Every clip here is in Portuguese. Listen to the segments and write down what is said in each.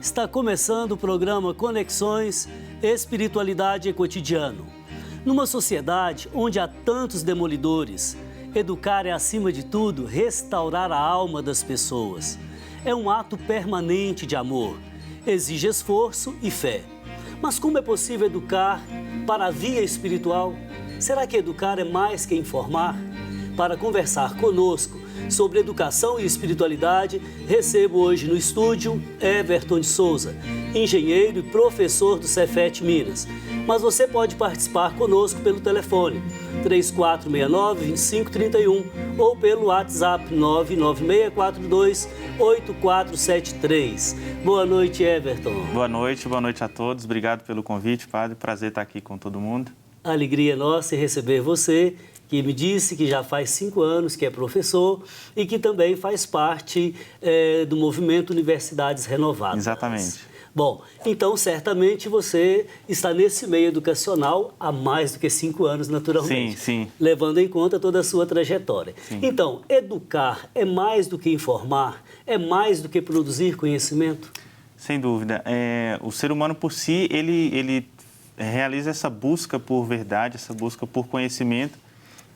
Está começando o programa Conexões Espiritualidade e Cotidiano. Numa sociedade onde há tantos demolidores, educar é, acima de tudo, restaurar a alma das pessoas. É um ato permanente de amor, exige esforço e fé. Mas como é possível educar para a via espiritual? Será que educar é mais que informar? Para conversar conosco sobre educação e espiritualidade, recebo hoje no estúdio Everton de Souza, engenheiro e professor do Cefet Minas. Mas você pode participar conosco pelo telefone 3469-2531 ou pelo WhatsApp 99642-8473. Boa noite, Everton. Boa noite a todos. Obrigado pelo convite, padre. Prazer estar aqui com todo mundo. A alegria é nossa em receber você, que me disse que já faz 5 anos que é professor e que também faz parte do movimento Universidades Renovadas. Exatamente. Bom, então certamente você está nesse meio educacional há mais do que 5 anos, naturalmente. Sim. Levando em conta toda a sua trajetória. Sim. Então, educar é mais do que informar? É mais do que produzir conhecimento? Sem dúvida. O ser humano por si, ele realiza essa busca por verdade, essa busca por conhecimento.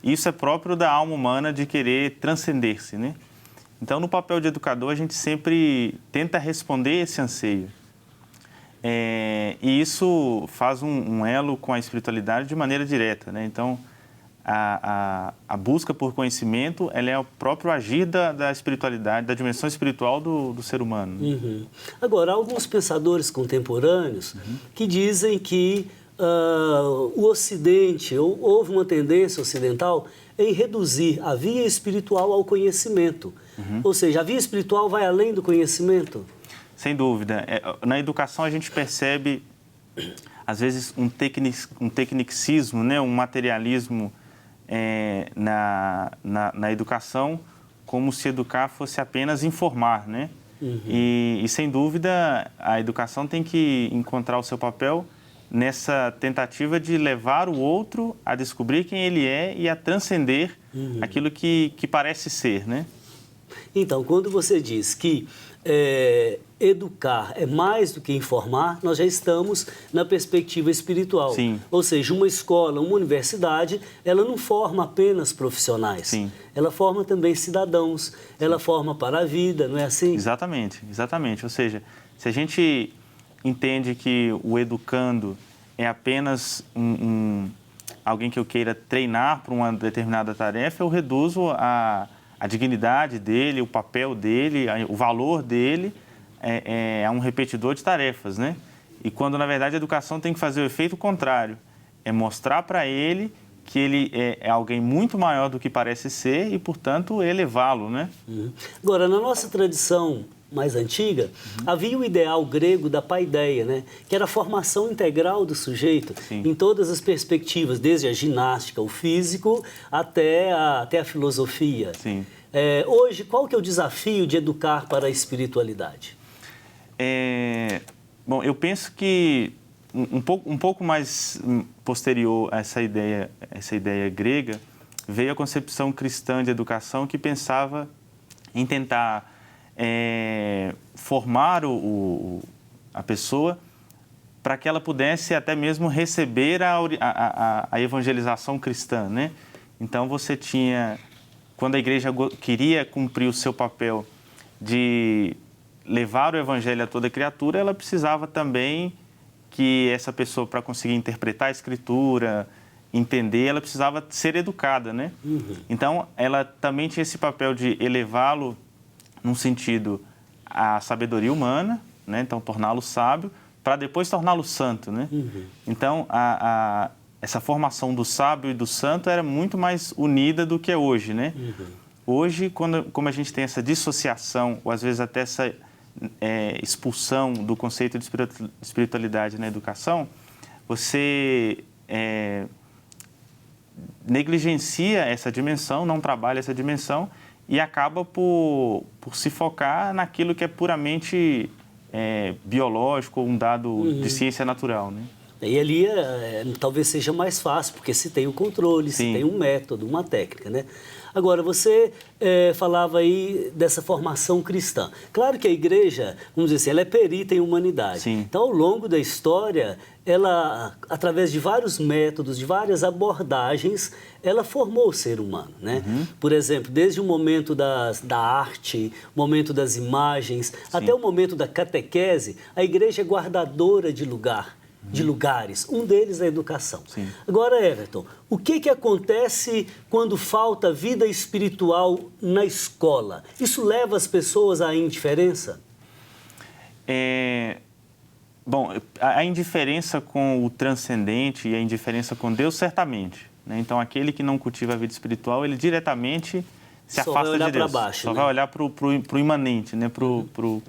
Isso é próprio da alma humana de querer transcender-se, né? Então, no papel de educador, a gente sempre tenta responder esse anseio. E isso faz um elo com a espiritualidade de maneira direta, né? Então, a busca por conhecimento, ela é o próprio agir da espiritualidade, da dimensão espiritual do ser humano. Né? Uhum. Agora, há alguns pensadores contemporâneos que dizem que o Ocidente, houve uma tendência ocidental em reduzir a via espiritual ao conhecimento. Ou seja, a via espiritual vai além do conhecimento? Sem dúvida. Na educação a gente percebe, às vezes, um tecnicismo, né? Um materialismo na educação, como se educar fosse apenas informar, né? E, sem dúvida, a educação tem que encontrar o seu papel nessa tentativa de levar o outro a descobrir quem ele é e a transcender aquilo que parece ser, né? Então, quando você diz que educar é mais do que informar, nós já estamos na perspectiva espiritual. Sim. Ou seja, uma escola, uma universidade, ela não forma apenas profissionais. Sim. Ela forma também cidadãos, ela forma para a vida, não é assim? Exatamente. Ou seja, se a gente entende que o educando é apenas alguém que eu queira treinar para uma determinada tarefa, eu reduzo a dignidade dele, o papel dele, o valor dele a um repetidor de tarefas, né? E quando, na verdade, a educação tem que fazer o efeito contrário, é mostrar para ele que ele é alguém muito maior do que parece ser e, portanto, elevá-lo, né? Agora, na nossa tradição mais antiga, havia o ideal grego da paideia, né? Que era a formação integral do sujeito. Sim. Em todas as perspectivas, desde a ginástica, o físico, até a filosofia. Sim. Hoje, qual que é o desafio de educar para a espiritualidade? Bom, eu penso que um pouco mais posterior a essa ideia grega, veio a concepção cristã de educação que pensava em tentar formar a pessoa para que ela pudesse até mesmo receber a evangelização cristã, né? Então você tinha, quando a igreja queria cumprir o seu papel de levar o evangelho a toda criatura, ela precisava também que essa pessoa, para conseguir interpretar a escritura, entender, ela precisava ser educada, né? Então ela também tinha esse papel de elevá-lo num sentido a sabedoria humana, né? Então torná-lo sábio, para depois torná-lo santo, né? Então essa formação do sábio e do santo era muito mais unida do que é hoje, né? Hoje, como a gente tem essa dissociação, ou às vezes até essa expulsão do conceito de espiritualidade na educação, você negligencia essa dimensão, não trabalha essa dimensão e acaba por se focar naquilo que é puramente biológico ou um dado de ciência natural, né? E ali talvez seja mais fácil, porque se tem o controle, se Sim. tem um método, uma técnica, né? Agora, você falava aí dessa formação cristã. Claro que a igreja, vamos dizer assim, ela é perita em humanidade. Sim. Então, ao longo da história, ela, através de vários métodos, de várias abordagens, ela formou o ser humano, né? Por exemplo, desde o momento da arte, o momento das imagens, até o momento da catequese, a igreja é guardadora de lugares, um deles é a educação. Sim. Agora, Everton, o que acontece quando falta vida espiritual na escola? Isso leva as pessoas à indiferença? Bom, a indiferença com o transcendente e a indiferença com Deus, certamente, né? Então, aquele que não cultiva a vida espiritual, ele diretamente se Só afasta vai olhar de Deus. para baixo, Só né? vai olhar para o imanente, né? Para o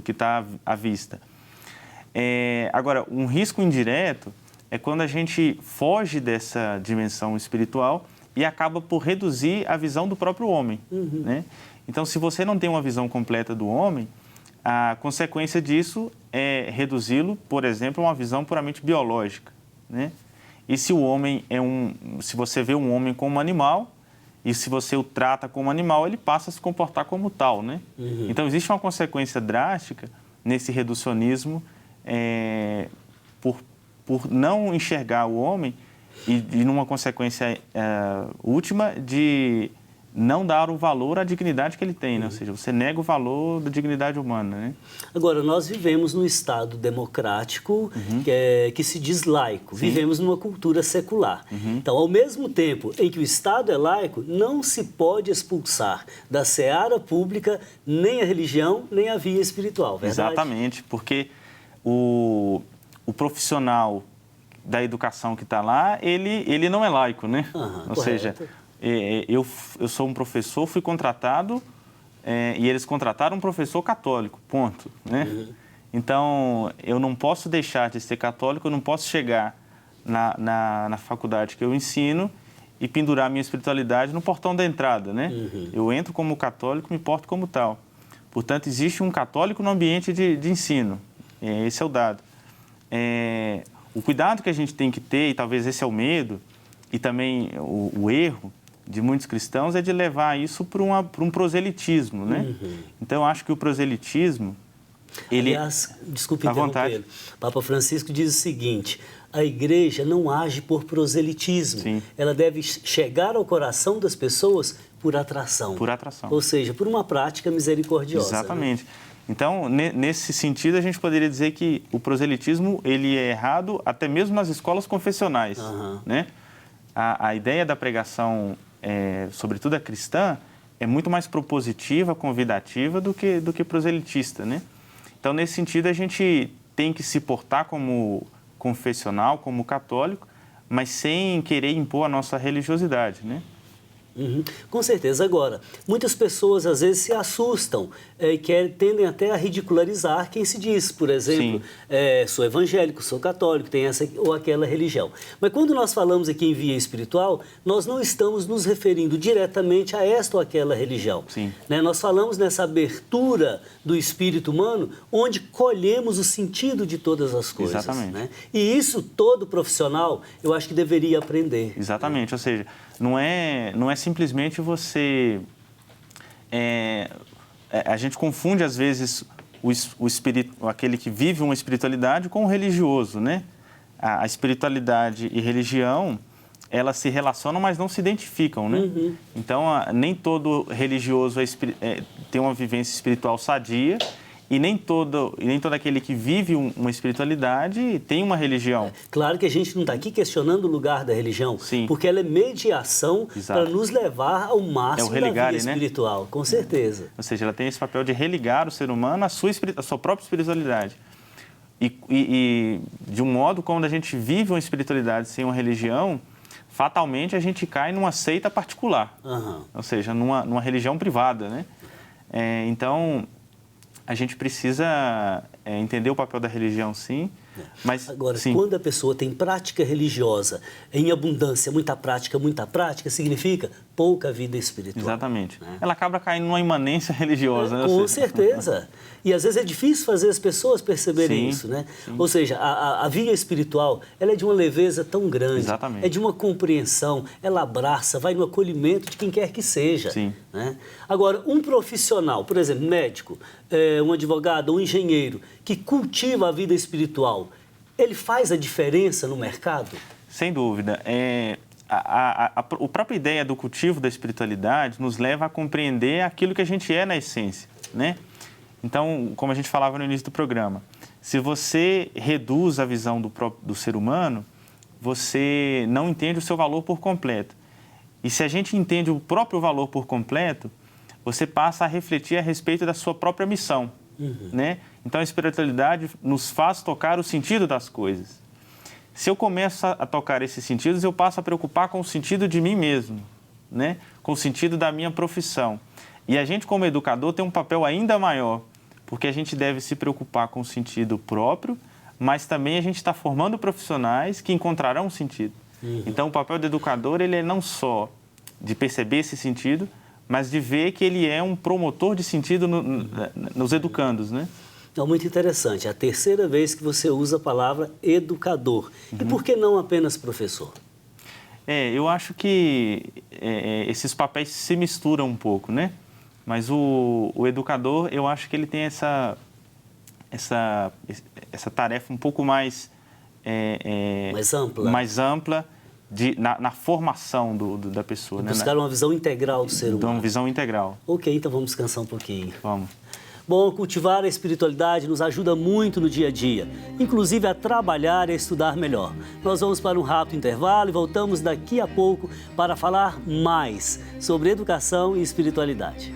que está à vista. Agora, um risco indireto é quando a gente foge dessa dimensão espiritual e acaba por reduzir a visão do próprio homem, né? Então, se você não tem uma visão completa do homem, a consequência disso é reduzi-lo, por exemplo, a uma visão puramente biológica, né? E se o homem se você vê um homem como um animal, e se você o trata como animal, ele passa a se comportar como tal, né? Então, existe uma consequência drástica nesse reducionismo por não enxergar o homem e numa consequência última de não dar o valor à dignidade que ele tem, né? Ou seja, você nega o valor da dignidade humana, né? Agora, nós vivemos num Estado democrático que se diz laico. Sim. Vivemos numa cultura secular. Então, ao mesmo tempo em que o Estado é laico, não se pode expulsar da seara pública nem a religião, nem a via espiritual, verdade? Exatamente, porque o profissional da educação que está lá, ele não é laico, né? Ou correto. seja, eu sou um professor, fui contratado e eles contrataram um professor católico, ponto, né? Então, eu não posso deixar de ser católico, eu não posso chegar na faculdade que eu ensino e pendurar minha espiritualidade no portão da entrada, né? Eu entro como católico, me porto como tal. Portanto, existe um católico no ambiente de ensino. Esse é o dado. O cuidado que a gente tem que ter, e talvez esse é o medo, e também o erro de muitos cristãos, é de levar isso para um proselitismo, né? Então, eu acho que o proselitismo... Aliás, desculpe À vontade. interrompê-lo. Papa Francisco diz o seguinte: a igreja não age por proselitismo. Sim. Ela deve chegar ao coração das pessoas por atração. Por atração. Ou seja, por uma prática misericordiosa. Exatamente. Então, nesse sentido, a gente poderia dizer que o proselitismo ele é errado até mesmo nas escolas confessionais, né? A ideia da pregação, sobretudo a cristã, é muito mais propositiva, convidativa do que proselitista, né? Então, nesse sentido, a gente tem que se portar como confessional, como católico, mas sem querer impor a nossa religiosidade, né? Com certeza. Agora, muitas pessoas às vezes se assustam e tendem até a ridicularizar quem se diz, por exemplo, sou evangélico, sou católico, tenho essa ou aquela religião. Mas quando nós falamos aqui em via espiritual, nós não estamos nos referindo diretamente a esta ou aquela religião. Sim. Né? Nós falamos nessa abertura do espírito humano, onde colhemos o sentido de todas as coisas. Exatamente. Né? E isso todo profissional, eu acho que deveria aprender. Exatamente, ou seja, não é simplesmente você... a gente confunde, às vezes, aquele que vive uma espiritualidade com o religioso, né? A espiritualidade e religião, elas se relacionam, mas não se identificam, né? Então, nem todo religioso tem uma vivência espiritual sadia e nem todo aquele que vive uma espiritualidade tem uma religião. Claro que a gente não está aqui questionando o lugar da religião, Sim. porque ela é mediação para nos levar ao máximo da vida espiritual, com certeza. Ou seja, ela tem esse papel de religar o ser humano à sua própria espiritualidade. E de um modo, quando a gente vive uma espiritualidade sem uma religião, fatalmente a gente cai numa seita particular, ou seja, numa religião privada, né? Então, a gente precisa entender o papel da religião, sim, mas... Agora, sim. quando a pessoa tem prática religiosa em abundância, muita prática, significa pouca vida espiritual. Exatamente. Né? Ela acaba caindo numa imanência religiosa. Né? Com certeza. E às vezes é difícil fazer as pessoas perceberem Sim, isso, né? sim. Ou seja, a vida espiritual, ela é de uma leveza tão grande. Exatamente. É de uma compreensão, ela abraça, vai no acolhimento de quem quer que seja. Sim. Né? Agora, um profissional, por exemplo, médico, um advogado, um engenheiro, que cultiva a vida espiritual, ele faz a diferença no mercado? Sem dúvida. A própria ideia do cultivo da espiritualidade nos leva a compreender aquilo que a gente é na essência, né? Então, como a gente falava no início do programa, se você reduz a visão do ser humano, você não entende o seu valor por completo. E se a gente entende o próprio valor por completo, você passa a refletir a respeito da sua própria missão, né? Então, a espiritualidade nos faz tocar o sentido das coisas. Se eu começo a tocar esses sentidos, eu passo a preocupar com o sentido de mim mesmo, né? Com o sentido da minha profissão. E a gente, como educador, tem um papel ainda maior, porque a gente deve se preocupar com o sentido próprio, mas também a gente está formando profissionais que encontrarão um sentido. Então, o papel do educador, ele é não só de perceber esse sentido, mas de ver que ele é um promotor de sentido nos educandos, né? Então, muito interessante. É a terceira vez que você usa a palavra educador. E por que não apenas professor? Eu acho que esses papéis se misturam um pouco, né? Mas o educador, eu acho que ele tem essa tarefa um pouco mais mais ampla na formação da pessoa. Buscar uma visão integral do ser humano. Uma visão integral. Ok, então vamos descansar um pouquinho. Vamos. Bom, cultivar a espiritualidade nos ajuda muito no dia a dia, inclusive a trabalhar e a estudar melhor. Nós vamos para um rápido intervalo e voltamos daqui a pouco para falar mais sobre educação e espiritualidade.